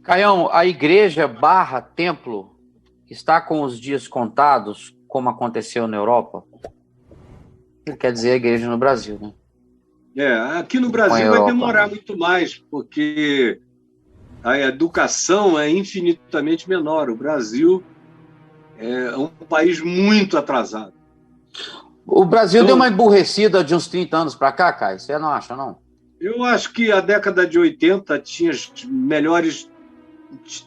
Caião, a igreja barra templo está com os dias contados, como aconteceu na Europa? Ele quer dizer a igreja no Brasil, né? Aqui no Com a Brasil vai Europa, demorar né? muito mais, porque a educação é infinitamente menor. O Brasil é um país muito atrasado. O Brasil deu uma Então, emburrecida de uns 30 anos para cá, Caio. Você não acha, não? eu acho que a década de 80 tinha as melhores,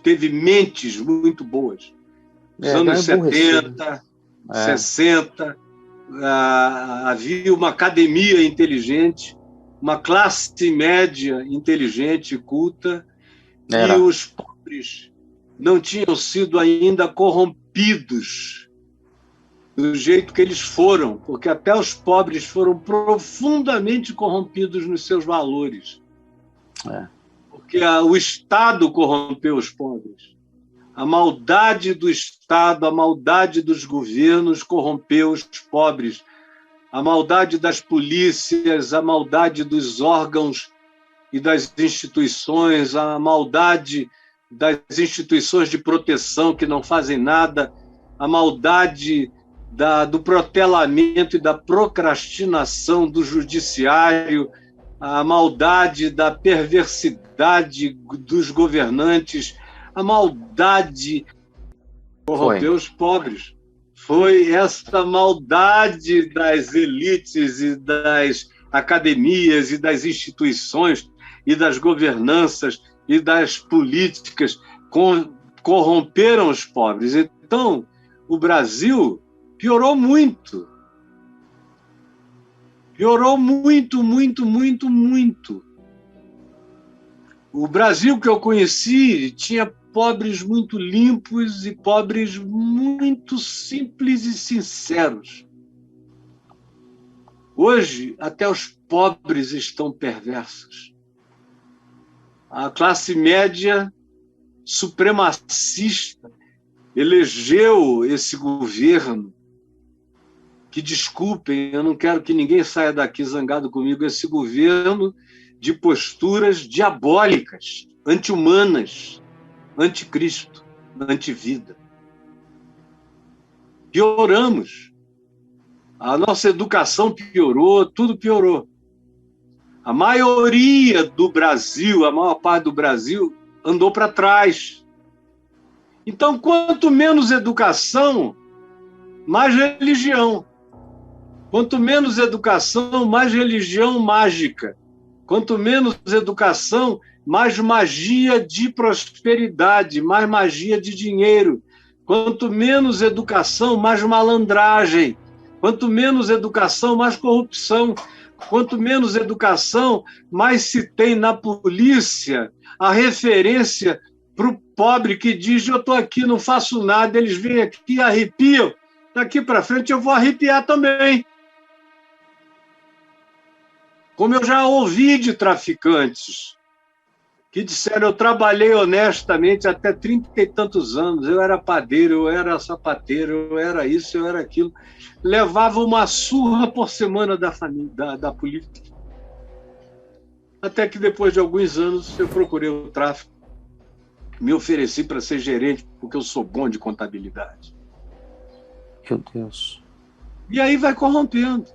teve mentes muito boas. Os Deu uma anos emburrecida. 70, É, 60, havia uma academia inteligente, uma classe média inteligente e culta, e era. os pobres não tinham sido ainda corrompidos do jeito que eles foram, porque até os pobres foram profundamente corrompidos nos seus valores, É. porque o Estado corrompeu os pobres. A maldade do Estado, a maldade dos governos corrompeu os pobres. A maldade das polícias, a maldade dos órgãos e das instituições, a maldade das instituições de proteção que não fazem nada, a maldade do protelamento e da procrastinação do judiciário, a maldade da perversidade dos governantes, a maldade corrompeu os pobres. Foi essa maldade das elites e das academias e das instituições e das governanças e das políticas corromperam os pobres. Então, o Brasil piorou muito. Piorou muito, muito, muito, muito. O Brasil que eu conheci tinha pobres muito limpos e pobres muito simples e sinceros. Hoje, até os pobres estão perversos. A classe média supremacista elegeu esse governo, que, desculpem, eu não quero que ninguém saia daqui zangado comigo, esse governo de posturas diabólicas, anti-humanas, anticristo, antivida. Pioramos. A nossa educação piorou, tudo piorou. A maioria do Brasil, a maior parte do Brasil, andou para trás. Então, quanto menos educação, mais religião. Quanto menos educação, mais religião mágica. Quanto menos educação, mais magia de prosperidade, mais magia de dinheiro. Quanto menos educação, mais malandragem. Quanto menos educação, mais corrupção. Quanto menos educação, mais se tem na polícia a referência para o pobre que diz: eu estou aqui, não faço nada, eles vêm aqui e arrepiam. Daqui para frente eu vou arrepiar também. Como eu já ouvi de traficantes que disseram: eu trabalhei honestamente até 30 e tantos anos, eu era padeiro, eu era sapateiro, eu era isso, eu era aquilo. Levava uma surra por semana da família, da polícia. Até que depois de alguns anos eu procurei o tráfico, me ofereci para ser gerente, porque eu sou bom de contabilidade. Meu Deus. E aí vai corrompendo.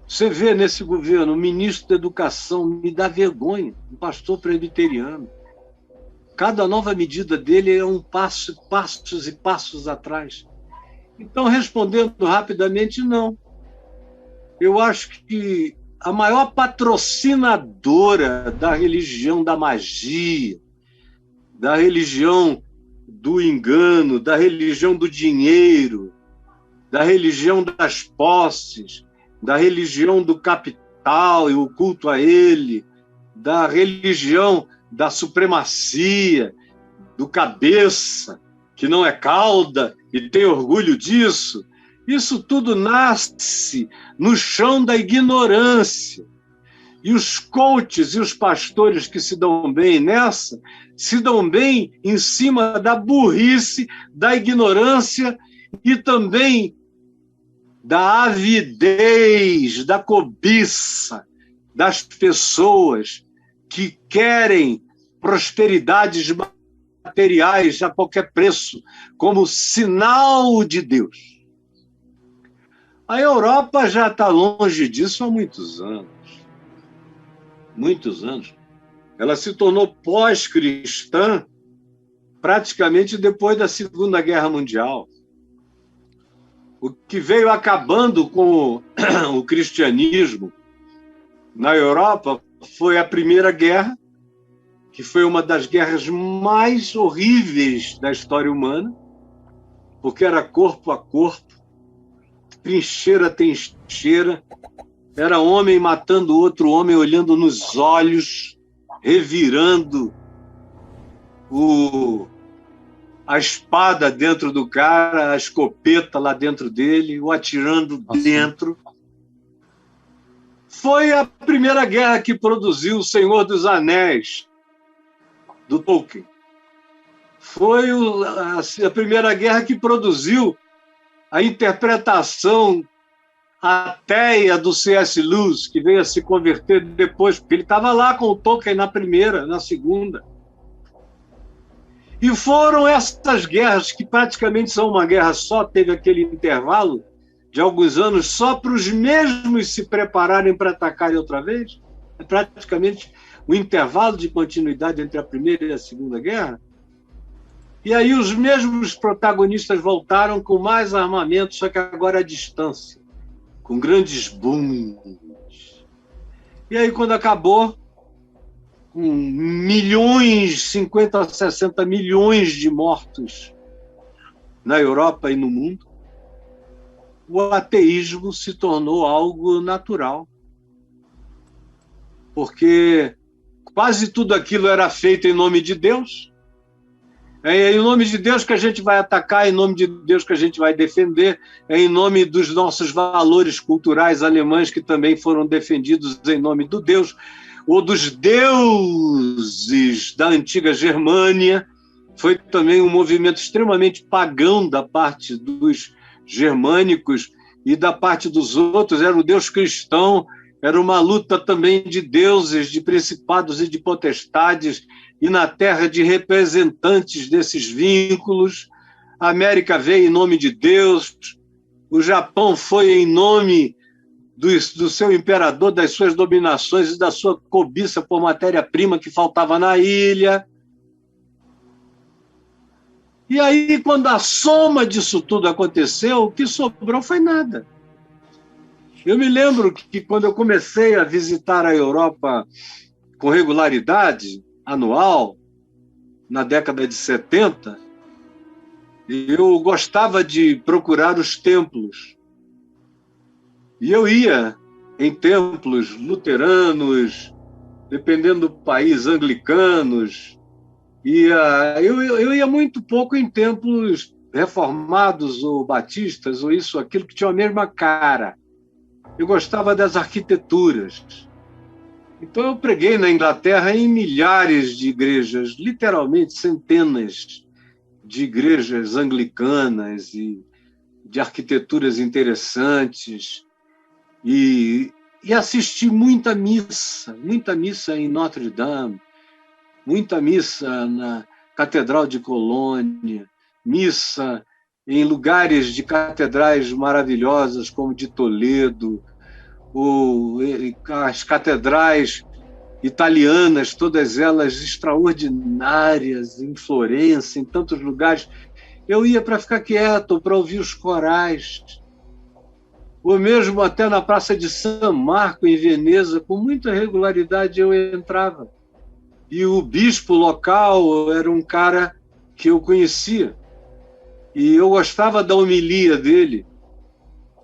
Você vê nesse governo, o ministro da Educação, me dá vergonha, um pastor presbiteriano. Cada nova medida dele é um passo, passos e passos atrás. Então, respondendo rapidamente, não. Eu acho que a maior patrocinadora da religião da magia, da religião do engano, da religião do dinheiro, da religião das posses, da religião do capital e o culto a ele, da religião da supremacia, do cabeça, que não é cauda e tem orgulho disso, isso tudo nasce no chão da ignorância. E os coaches e os pastores que se dão bem nessa, se dão bem em cima da burrice, da ignorância e também da avidez, da cobiça das pessoas que querem prosperidades materiais a qualquer preço, como sinal de Deus. A Europa já está longe disso há muitos anos. Muitos anos. Ela se tornou pós-cristã praticamente depois da Segunda Guerra Mundial. O que veio acabando com o cristianismo na Europa foi a Primeira Guerra, que foi uma das guerras mais horríveis da história humana, porque era corpo a corpo, trincheira a trincheira, era homem matando outro homem, olhando nos olhos, revirando a espada dentro do cara, a escopeta lá dentro dele, o atirando dentro. Foi a primeira guerra que produziu O Senhor dos Anéis, do Tolkien. Foi a primeira guerra que produziu a interpretação ateia do C.S. Lewis, que veio a se converter depois, porque ele estava lá com o Tolkien na primeira, na segunda. E foram essas guerras, que praticamente são uma guerra só, teve aquele intervalo de alguns anos só para os mesmos se prepararem para atacarem outra vez. É praticamente o intervalo de continuidade entre a Primeira e a Segunda Guerra. E aí os mesmos protagonistas voltaram com mais armamento, só que agora à distância, com grandes booms. E aí, quando acabou, com milhões, 50 a 60 milhões de mortos na Europa e no mundo, o ateísmo se tornou algo natural. Porque quase tudo aquilo era feito em nome de Deus. É em nome de Deus que a gente vai atacar, é em nome de Deus que a gente vai defender, é em nome dos nossos valores culturais alemães que também foram defendidos em nome do Deus, ou dos deuses da antiga Germânia. Foi também um movimento extremamente pagão da parte dos germânicos e da parte dos outros. Era o Deus cristão, era uma luta também de deuses, de principados e de potestades, e na terra de representantes desses vínculos. A América veio em nome de Deus, o Japão foi em nome do seu imperador, das suas dominações e da sua cobiça por matéria-prima que faltava na ilha. E aí, quando a soma disso tudo aconteceu, o que sobrou foi nada. Eu me lembro que quando eu comecei a visitar a Europa com regularidade, anual, na década de 70, eu gostava de procurar os templos. E eu ia em templos luteranos, dependendo do país, anglicanos. Eu ia muito pouco em templos reformados ou batistas, ou isso, aquilo que tinha a mesma cara. Eu gostava das arquiteturas. Então eu preguei na Inglaterra em milhares de igrejas, literalmente centenas de igrejas anglicanas e de arquiteturas interessantes. E assisti muita missa em Notre Dame, muita missa na Catedral de Colônia, missa em lugares de catedrais maravilhosas como de Toledo, ou as catedrais italianas, todas elas extraordinárias, em Florença, em tantos lugares. Eu ia para ficar quieto, para ouvir os corais, ou mesmo até na Praça de San Marco, em Veneza, com muita regularidade eu entrava. E o bispo local era um cara que eu conhecia, e eu gostava da homilia dele.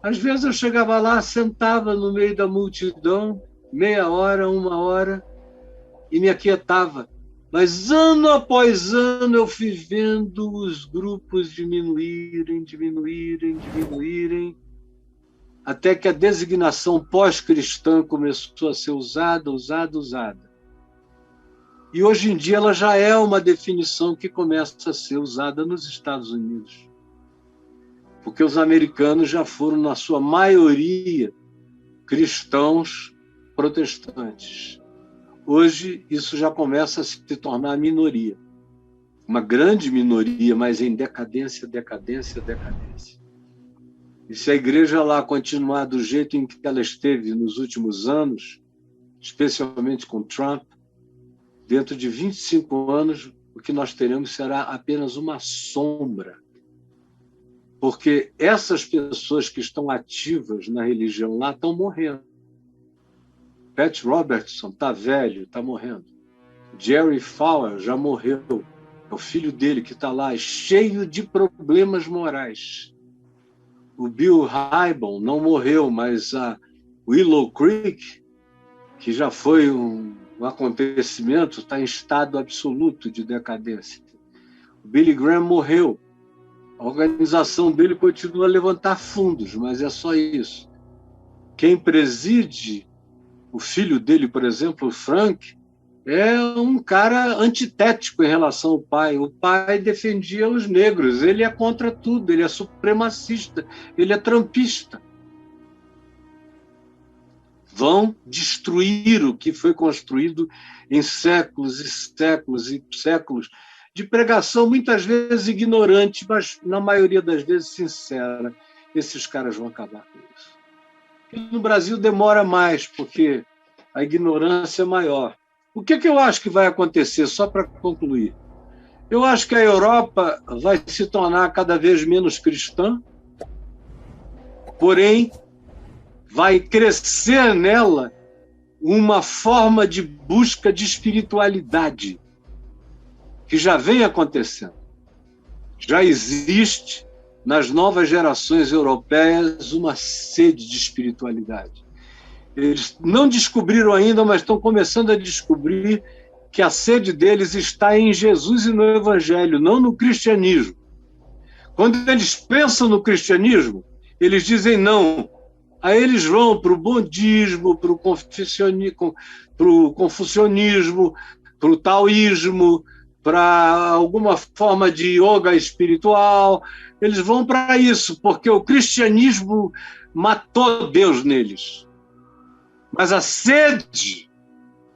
Às vezes eu chegava lá, sentava no meio da multidão, meia hora, uma hora, e me aquietava. Mas ano após ano eu fui vendo os grupos diminuírem, até que a designação pós-cristã começou a ser usada. E hoje em dia ela já é uma definição que começa a ser usada nos Estados Unidos. Porque os americanos já foram, na sua maioria, cristãos protestantes. Hoje, isso já começa a se tornar minoria. uma grande minoria, mas em decadência, decadência, decadência. E se a igreja lá continuar do jeito em que ela esteve nos últimos anos, especialmente com Trump, dentro de 25 anos, o que nós teremos será apenas uma sombra. Porque essas pessoas que estão ativas na religião lá estão morrendo. Pat Robertson está velho, está morrendo. Jerry Fowler já morreu. É o filho dele que está lá, cheio de problemas morais. O Bill Hybels não morreu, mas a Willow Creek, que já foi um acontecimento, está em estado absoluto de decadência. O Billy Graham morreu. A organização dele continua a levantar fundos, mas é só isso. Quem preside, o filho dele, por exemplo, o Frank, é um cara antitético em relação ao pai. O pai defendia os negros, ele é contra tudo, ele é supremacista, ele é trumpista. Vão destruir o que foi construído em séculos e séculos e séculos de pregação, muitas vezes ignorante, mas na maioria das vezes sincera. Esses caras vão acabar com isso. E no Brasil demora mais, porque a ignorância é maior. O que eu acho que vai acontecer, só para concluir? Eu acho que a Europa vai se tornar cada vez menos cristã, porém vai crescer nela uma forma de busca de espiritualidade, que já vem acontecendo. Já existe nas novas gerações europeias uma sede de espiritualidade. Eles não descobriram ainda, mas estão começando a descobrir que a sede deles está em Jesus e no Evangelho, não no cristianismo. Quando eles pensam no cristianismo, eles dizem não. Aí eles vão para o budismo, para o confucionismo, para o taoísmo, para alguma forma de yoga espiritual. Eles vão para isso, porque o cristianismo matou Deus neles. Mas a sede,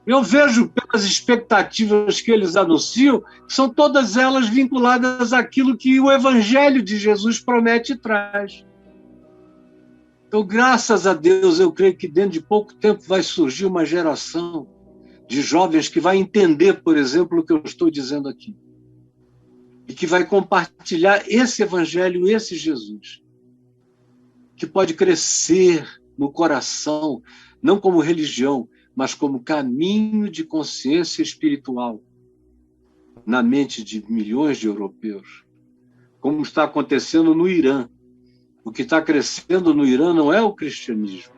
eu vejo pelas expectativas que eles anunciam, são todas elas vinculadas àquilo que o Evangelho de Jesus promete e traz. Então, graças a Deus, eu creio que dentro de pouco tempo vai surgir uma geração de jovens que vai entender, por exemplo, o que eu estou dizendo aqui. E que vai compartilhar esse Evangelho, esse Jesus. Que pode crescer no coração, não como religião, mas como caminho de consciência espiritual na mente de milhões de europeus. Como está acontecendo no Irã. O que está crescendo no Irã não é o cristianismo.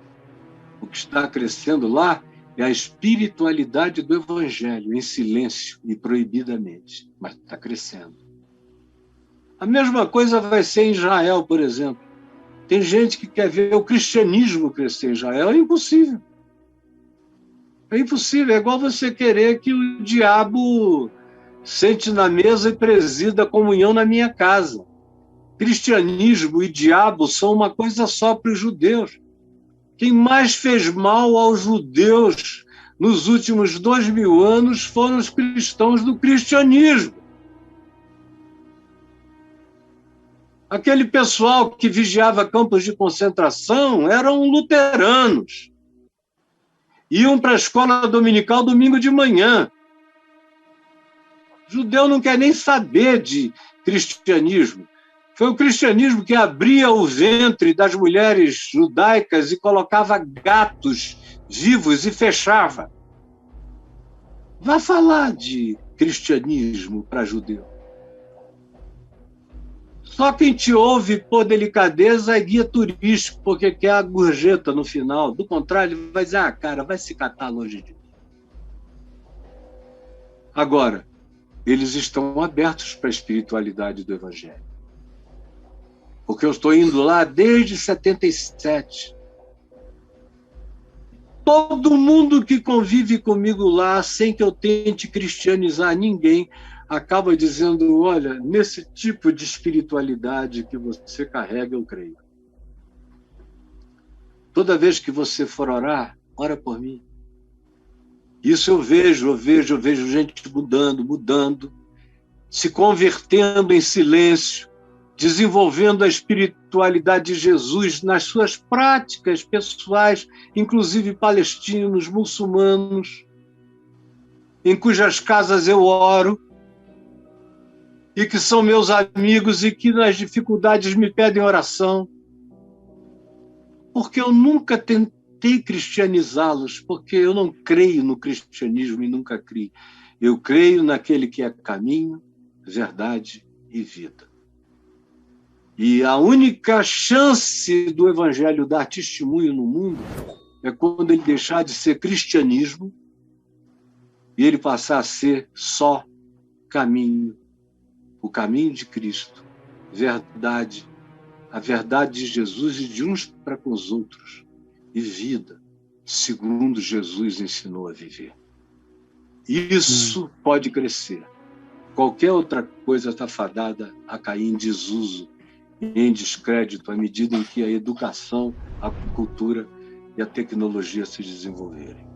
O que está crescendo lá é a espiritualidade do Evangelho, em silêncio e proibidamente, mas está crescendo. A mesma coisa vai ser em Israel, por exemplo. Tem gente que quer ver o cristianismo crescer em Israel. É impossível. É impossível. É igual você querer que o diabo sente na mesa e presida a comunhão na minha casa. Cristianismo e diabo são uma coisa só para os judeus. Quem mais fez mal aos judeus nos últimos 2000 anos foram os cristãos do cristianismo. Aquele pessoal que vigiava campos de concentração eram luteranos. Iam para a escola dominical domingo de manhã. O judeu não quer nem saber de cristianismo. Foi o cristianismo que abria o ventre das mulheres judaicas e colocava gatos vivos e fechava. Vá falar de cristianismo para judeu. Só quem te ouve por delicadeza é guia turístico, porque quer a gorjeta no final. Do contrário, ele vai dizer, cara, vai se catar longe de mim. Agora, eles estão abertos para a espiritualidade do Evangelho. Porque eu estou indo lá desde 77. Todo mundo que convive comigo lá, sem que eu tente cristianizar ninguém, acaba dizendo, olha, nesse tipo de espiritualidade que você carrega, eu creio. Toda vez que você for orar, ora por mim. Isso eu vejo gente mudando. se convertendo em silêncio, desenvolvendo a espiritualidade de Jesus nas suas práticas pessoais, inclusive palestinos, muçulmanos, em cujas casas eu oro, e que são meus amigos e que nas dificuldades me pedem oração. Porque eu nunca tentei cristianizá-los, porque eu não creio no cristianismo e nunca criei. Eu creio naquele que é caminho, verdade e vida. E a única chance do Evangelho dar testemunho no mundo é quando ele deixar de ser cristianismo e ele passar a ser só caminho, o caminho de Cristo, verdade, a verdade de Jesus e de uns para com os outros, e vida, segundo Jesus ensinou a viver. Isso pode crescer. Qualquer outra coisa está fadada a cair em desuso, em descrédito, à medida em que a educação, a cultura e a tecnologia se desenvolverem.